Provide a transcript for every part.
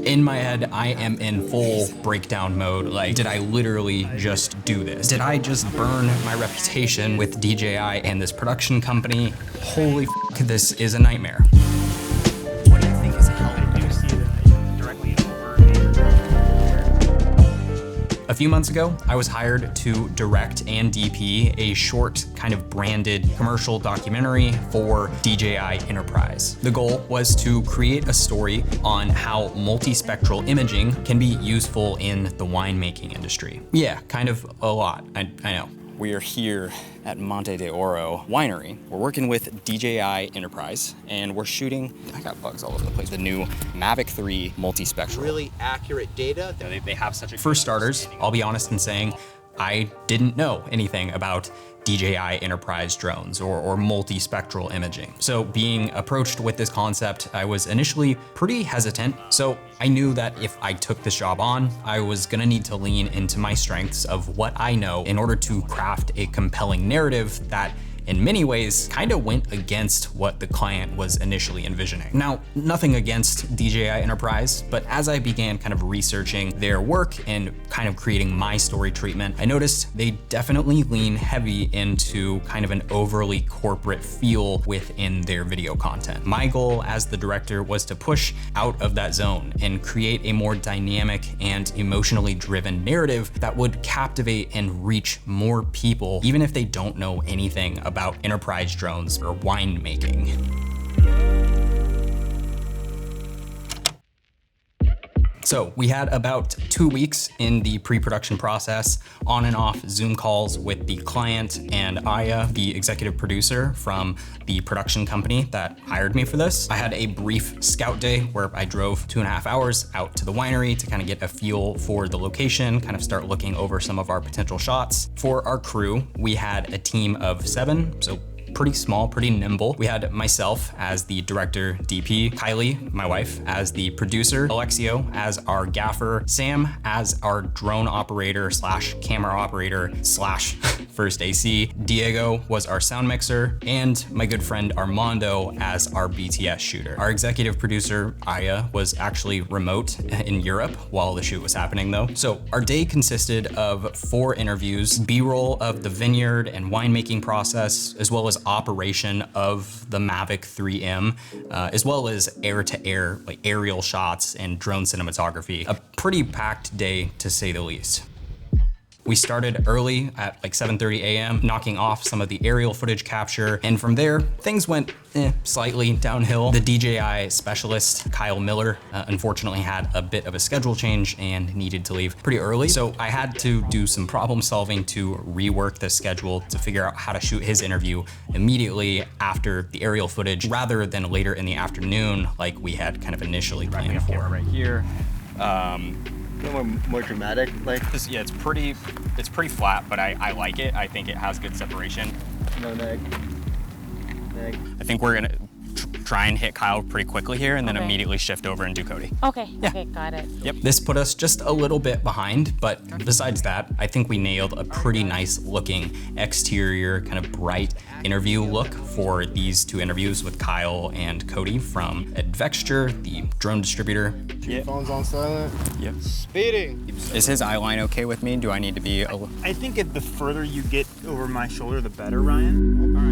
In my head, I am in full breakdown mode. Like, did I literally just do this? Did I just burn my reputation with DJI and this production company? Holy f, this is a nightmare. What do you think is helping you see that directly over? A few months ago, I was hired to direct and DP a short, kind of branded commercial documentary for DJI Enterprise. The goal was to create a story on how multispectral imaging can be useful in the winemaking industry. Yeah, kind of a lot, I know. We are here at Monte de Oro Winery. We're working with DJI Enterprise and we're shooting, I got bugs all over the place, the new Mavic 3 multispectral. Really accurate data. They have such a... For starters, I'll be honest in saying I didn't know anything about DJI Enterprise drones or multispectral imaging. So being approached with this concept, I was initially pretty hesitant. So I knew that if I took this job on, I was gonna need to lean into my strengths of what I know in order to craft a compelling narrative that in many ways kind of went against what the client was initially envisioning. Now, nothing against DJI Enterprise, but as I began kind of researching their work and kind of creating my story treatment, I noticed they definitely lean heavy into kind of an overly corporate feel within their video content. My goal as the director was to push out of that zone and create a more dynamic and emotionally driven narrative that would captivate and reach more people, even if they don't know anything about enterprise drones or winemaking. So we had about 2 weeks in the pre-production process, on and off Zoom calls with the client and Aya, the executive producer from the production company that hired me for this. I had a brief scout day where I drove 2.5 hours out to the winery to kind of get a feel for the location, kind of start looking over some of our potential shots. For our crew, we had a team of 7, so pretty small, pretty nimble. We had myself as the director DP, Kylie, my wife, as the producer, Alexio as our gaffer, Sam as our drone operator slash camera operator slash first AC, Diego was our sound mixer, and my good friend Armando as our BTS shooter. Our executive producer, Aya, was actually remote in Europe while the shoot was happening though. So our day consisted of 4 interviews, B-roll of the vineyard and winemaking process, as well as operation of the Mavic 3M, as well as air-to-air, like aerial shots and drone cinematography. A pretty packed day to say the least. We started early at like 7:30 a.m., knocking off some of the aerial footage capture. And from there, things went slightly downhill. The DJI specialist, Kyle Miller, unfortunately had a bit of a schedule change and needed to leave pretty early. So I had to do some problem solving to rework the schedule to figure out how to shoot his interview immediately after the aerial footage rather than later in the afternoon like we had kind of initially planned for. Right here. More dramatic, like This, yeah, it's pretty flat, but I like it. I think it has good separation. no neg. I think we're gonna try and hit Kyle pretty quickly here and then immediately shift over and do Cody. Okay, okay, got it. Yep. This put us just a little bit behind, but besides that, I think we nailed a pretty nice looking exterior, kind of bright interview look for these 2 interviews with Kyle and Cody from Advexture, the drone distributor. Yeah. Phone's on silent. Yep. Speeding. Is his eye line okay with me? Do I need to be a little... I think the further you get over my shoulder, the better, Ryan.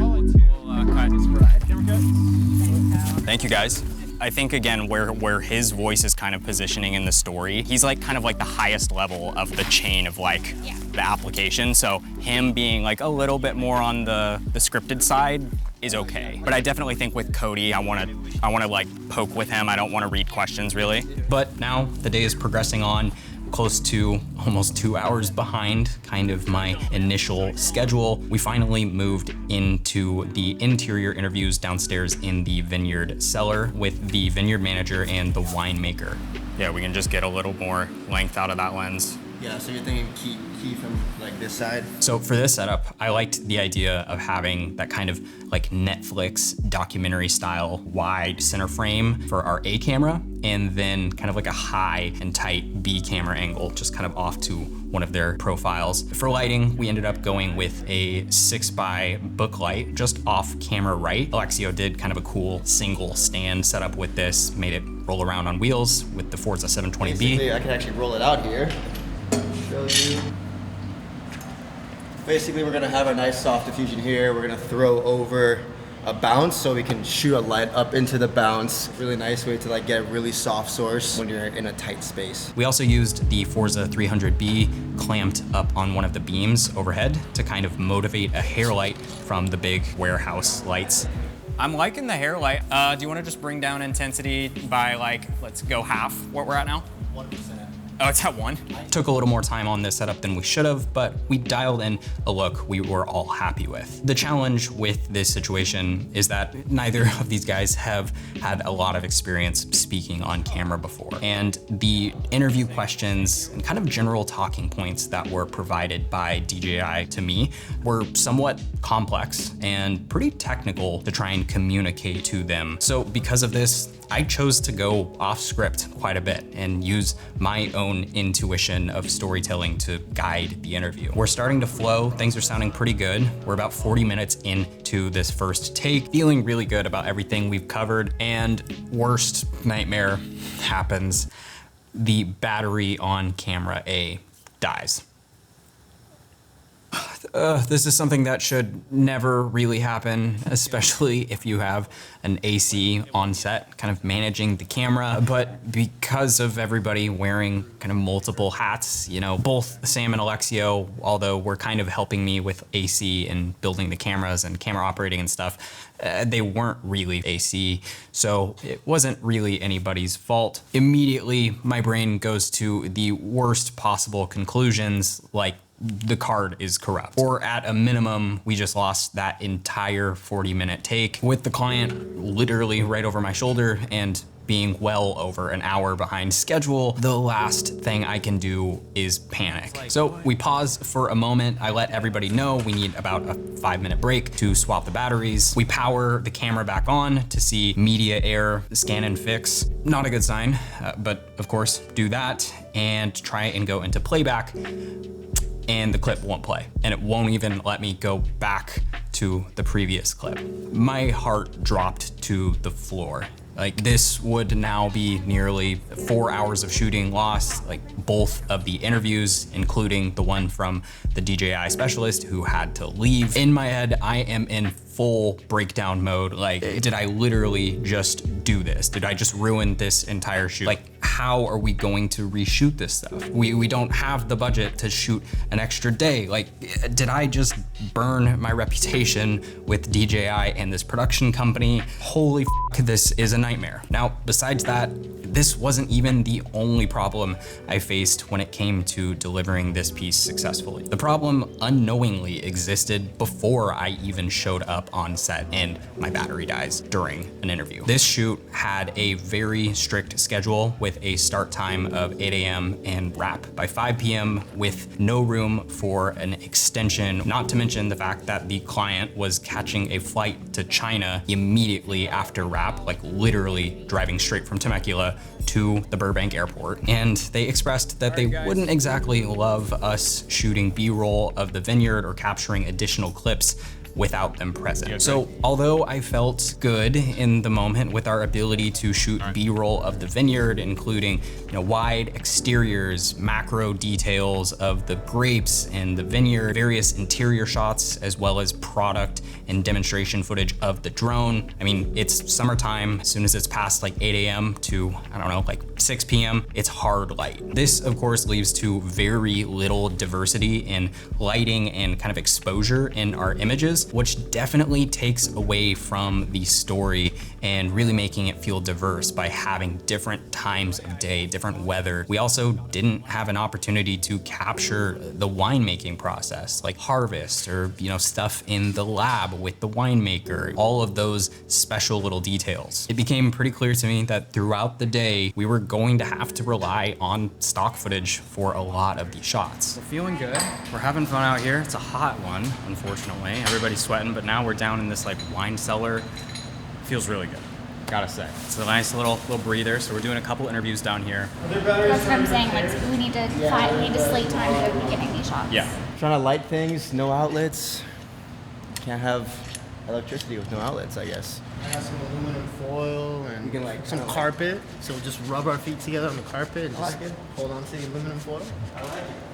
Thank you, guys. I think again, where his voice is kind of positioning in the story, he's like kind of like the highest level of the chain of like the application. So him being like a little bit more on the scripted side is okay. But I definitely think with Cody, I want to like poke with him. I don't want to read questions really. But now the day is progressing on, close to almost 2 hours behind kind of my initial schedule. We finally moved into the interior interviews downstairs in the vineyard cellar with the vineyard manager and the winemaker. Yeah, we can just get a little more length out of that lens. Yeah, so you're thinking key from like this side? So for this setup, I liked the idea of having that kind of like Netflix documentary style wide center frame for our A camera, and then kind of like a high and tight B camera angle, just kind of off to one of their profiles. For lighting, we ended up going with a 6x book light just off camera right. Alexio did kind of a cool single stand setup with this, made it roll around on wheels with the Forza 720B. Basically, I can actually roll it out here. Show you. Basically, we're gonna have our nice soft diffusion here. We're gonna throw over a bounce so we can shoot a light up into the bounce. Really nice way to like get a really soft source when you're in a tight space. We also used the Forza 300B clamped up on one of the beams overhead to kind of motivate a hair light from the big warehouse lights. I'm liking the hair light. Do you want to just bring down intensity by like, let's go half what we're at now? 1%. Oh, it's at 1? Took a little more time on this setup than we should have, but we dialed in a look we were all happy with. The challenge with this situation is that neither of these guys have had a lot of experience speaking on camera before. And the interview questions and kind of general talking points that were provided by DJI to me were somewhat complex and pretty technical to try and communicate to them. So because of this, I chose to go off script quite a bit and use my own intuition of storytelling to guide the interview. We're starting to flow, things are sounding pretty good. We're about 40 minutes into this first take, feeling really good about everything we've covered, and worst nightmare happens. The battery on camera A dies. This is something that should never really happen, especially if you have an AC on set, kind of managing the camera. But because of everybody wearing kind of multiple hats, you know, both Sam and Alexio, although were kind of helping me with AC and building the cameras and camera operating and stuff, they weren't really AC, so it wasn't really anybody's fault. Immediately, my brain goes to the worst possible conclusions, like the card is corrupt. Or at a minimum, we just lost that entire 40-minute take with the client literally right over my shoulder and being well over an hour behind schedule. The last thing I can do is panic. So we pause for a moment. I let everybody know we need about a 5-minute break to swap the batteries. We power the camera back on to see media air, scan and fix. Not a good sign, but of course do that and try and go into playback. And the clip won't play, and it won't even let me go back to the previous clip. My heart dropped to the floor. Like, this would now be nearly 4 hours of shooting lost, like both of the interviews, including the one from the DJI specialist who had to leave. In my head, I am in full breakdown mode. Like, did I literally just do this? Did I just ruin this entire shoot? Like, how are we going to reshoot this stuff? We don't have the budget to shoot an extra day. Like, did I just burn my reputation with DJI and this production company? Holy f, this is a nightmare. Now, besides that, this wasn't even the only problem I faced when it came to delivering this piece successfully. The problem unknowingly existed before I even showed up on set and my battery dies during an interview. This shoot had a very strict schedule with a start time of 8 a.m. and wrap by 5 p.m. with no room for an extension, not to mention the fact that the client was catching a flight to China immediately after wrap, like literally driving straight from Temecula to the Burbank airport. And they expressed that they wouldn't exactly love us shooting B-roll of the vineyard or capturing additional clips without them present. So although I felt good in the moment with our ability to shoot B-roll of the vineyard, including, you know, wide exteriors, macro details of the grapes and the vineyard, various interior shots, as well as product and demonstration footage of the drone. I mean, it's summertime. As soon as it's past like 8 a.m. to, I don't know, like 6 p.m., it's hard light. This, of course, leads to very little diversity in lighting and kind of exposure in our images. details, which definitely takes away from the story and really making it feel diverse by having different times of day, different weather. We also didn't have an opportunity to capture the winemaking process, like harvest or, stuff in the lab with the winemaker, all of those special little details. It became pretty clear to me that throughout the day, we were going to have to rely on stock footage for a lot of these shots. We're feeling good. We're having fun out here. It's a hot one, unfortunately. Everybody's sweating, but now we're down in this like wine cellar. Feels really good, gotta say. It's a nice little breather. So we're doing a couple interviews down here. That's what I'm saying. Like we need to slate time to be getting these shots. Yeah. Trying to light things, no outlets. Can't have electricity with no outlets, I guess. I got some aluminum foil and You can, like, some kinda, carpet. So we'll just rub our feet together on the carpet and just like it. hold on to the aluminum foil.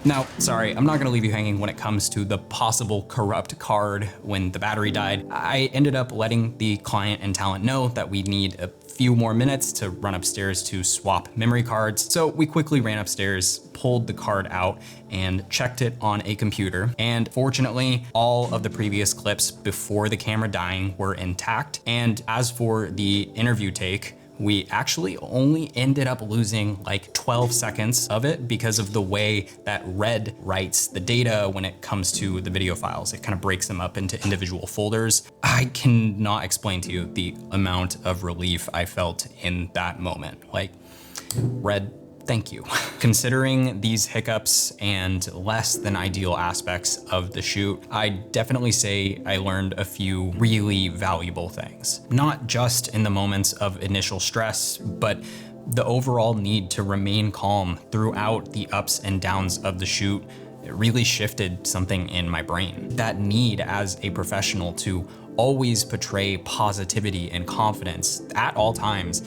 Now, sorry, I'm not gonna leave you hanging when it comes to the possible corrupt card when the battery died. I ended up letting the client and talent know that we need a few more minutes to run upstairs to swap memory cards. So we quickly ran upstairs, pulled the card out, and checked it on a computer. And fortunately, all of the previous clips before the camera dying were intact. And as for the interview take, we actually only ended up losing like 12 seconds of it because of the way that RED writes the data when it comes to the video files. It kind of breaks them up into individual folders. I cannot explain to you the amount of relief I felt in that moment. Like, RED, thank you. Considering these hiccups and less than ideal aspects of the shoot, I definitely say I learned a few really valuable things. Not just in the moments of initial stress, but the overall need to remain calm throughout the ups and downs of the shoot. It really shifted something in my brain. That need as a professional to always portray positivity and confidence at all times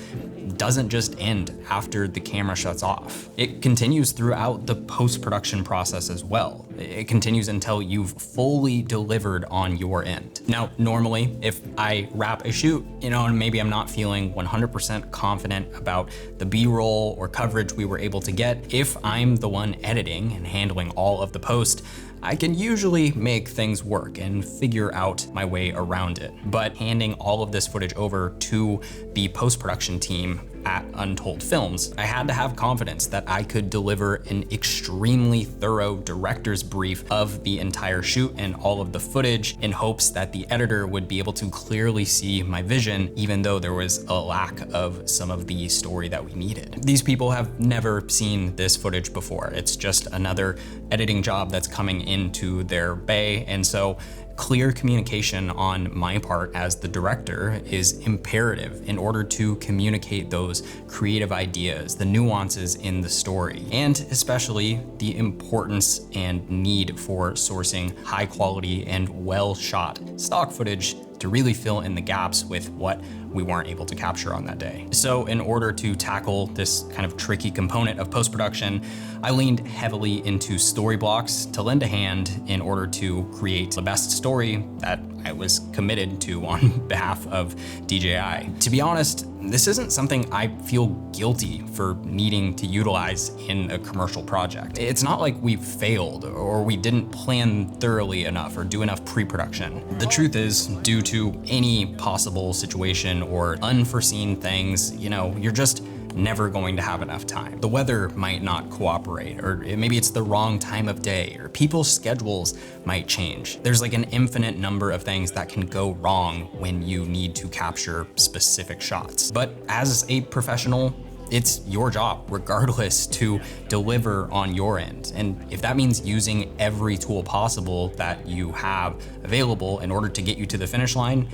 doesn't just end after the camera shuts off. It continues throughout the post-production process as well. It continues until you've fully delivered on your end. Now, normally, if I wrap a shoot, and maybe I'm not feeling 100% confident about the B-roll or coverage we were able to get, if I'm the one editing and handling all of the post, I can usually make things work and figure out my way around it. But handing all of this footage over to the post-production team at Untold Films, I had to have confidence that I could deliver an extremely thorough director's brief of the entire shoot and all of the footage in hopes that the editor would be able to clearly see my vision, even though there was a lack of some of the story that we needed. These people have never seen this footage before. It's just another editing job that's coming into their bay, and so clear communication on my part as the director is imperative in order to communicate those creative ideas, the nuances in the story, and especially the importance and need for sourcing high quality and well shot stock footage to really fill in the gaps with what we weren't able to capture on that day. So in order to tackle this kind of tricky component of post-production, I leaned heavily into story blocks to lend a hand in order to create the best story that I was committed to on behalf of DJI. To be honest, this isn't something I feel guilty for needing to utilize in a commercial project. It's not like we failed or we didn't plan thoroughly enough or do enough pre-production. The truth is, due to any possible situation or unforeseen things, you're just never going to have enough time. The weather might not cooperate, or maybe it's the wrong time of day, or people's schedules might change. There's like an infinite number of things that can go wrong when you need to capture specific shots. But as a professional, it's your job, regardless, to deliver on your end. And if that means using every tool possible that you have available in order to get you to the finish line,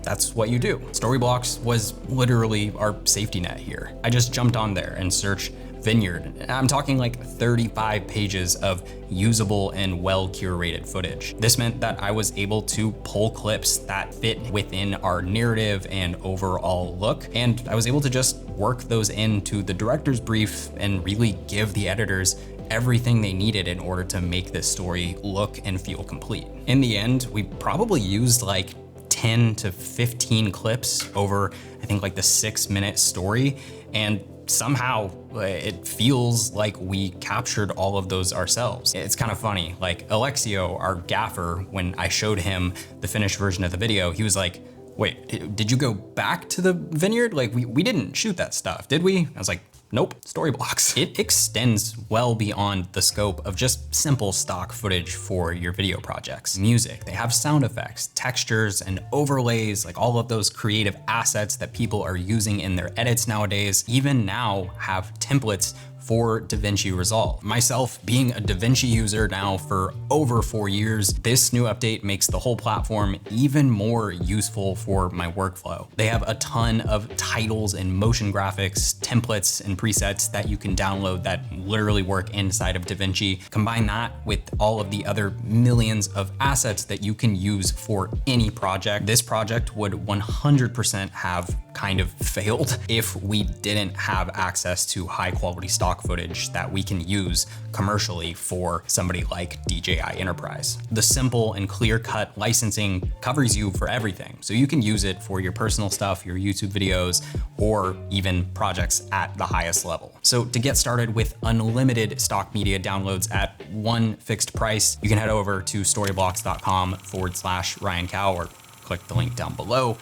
that's what you do. Storyblocks was literally our safety net here. I just jumped on there and searched Vineyard. I'm talking like 35 pages of usable and well curated footage. This meant that I was able to pull clips that fit within our narrative and overall look, and I was able to just work those into the director's brief and really give the editors everything they needed in order to make this story look and feel complete. In the end, we probably used like 10 to 15 clips over, I think, like the 6-minute story. And somehow it feels like we captured all of those ourselves. It's kind of funny, like Alexio, our gaffer, when I showed him the finished version of the video, he was like, wait, did you go back to the vineyard? Like we didn't shoot that stuff, did we? I was like, nope, story blocks. It extends well beyond the scope of just simple stock footage for your video projects. Music, they have sound effects, textures, and overlays, like all of those creative assets that people are using in their edits nowadays, even now have templates for DaVinci Resolve. Myself, being a DaVinci user now for over 4 years, this new update makes the whole platform even more useful for my workflow. They have a ton of titles and motion graphics, templates, and presets that you can download that literally work inside of DaVinci. Combine that with all of the other millions of assets that you can use for any project. This project would 100% have kind of failed if we didn't have access to high quality stock footage that we can use commercially for somebody like DJI Enterprise. The simple and clear-cut licensing covers you for everything. So you can use it for your personal stuff, your YouTube videos, or even projects at the highest level. So to get started with unlimited stock media downloads at one fixed price, you can head over to storyblocks.com/Ryan Cow or click the link down below.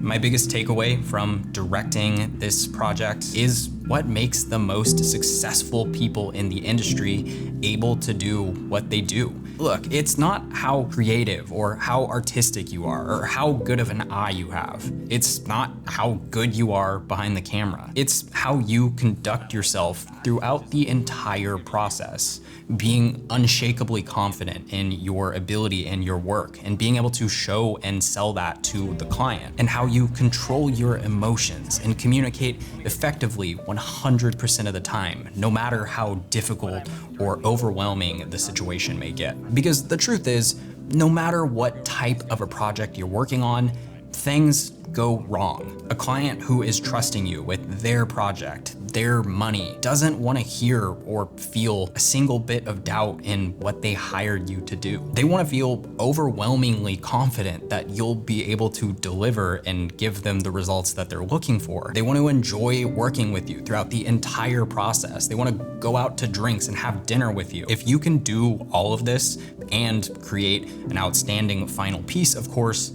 My biggest takeaway from directing this project is what makes the most successful people in the industry able to do what they do. Look, it's not how creative or how artistic you are or how good of an eye you have. It's not how good you are behind the camera. It's how you conduct yourself throughout the entire process, being unshakably confident in your ability and your work and being able to show and sell that to the client, and how you control your emotions and communicate effectively 100% of the time, no matter how difficult or overwhelming the situation may get. Because the truth is, no matter what type of a project you're working on, things go wrong. A client who is trusting you with their project, their money, doesn't want to hear or feel a single bit of doubt in what they hired you to do. They want to feel overwhelmingly confident that you'll be able to deliver and give them the results that they're looking for. They want to enjoy working with you throughout the entire process. They want to go out to drinks and have dinner with you. If you can do all of this and create an outstanding final piece, of course,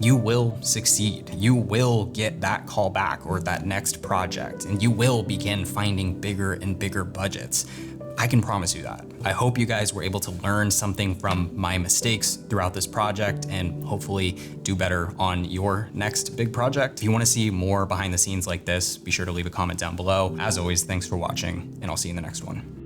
you will succeed. You will get that call back or that next project, and you will begin finding bigger and bigger budgets. I can promise you that. I hope you guys were able to learn something from my mistakes throughout this project and hopefully do better on your next big project. If you want to see more behind the scenes like this, be sure to leave a comment down below. As always, thanks for watching, and I'll see you in the next one.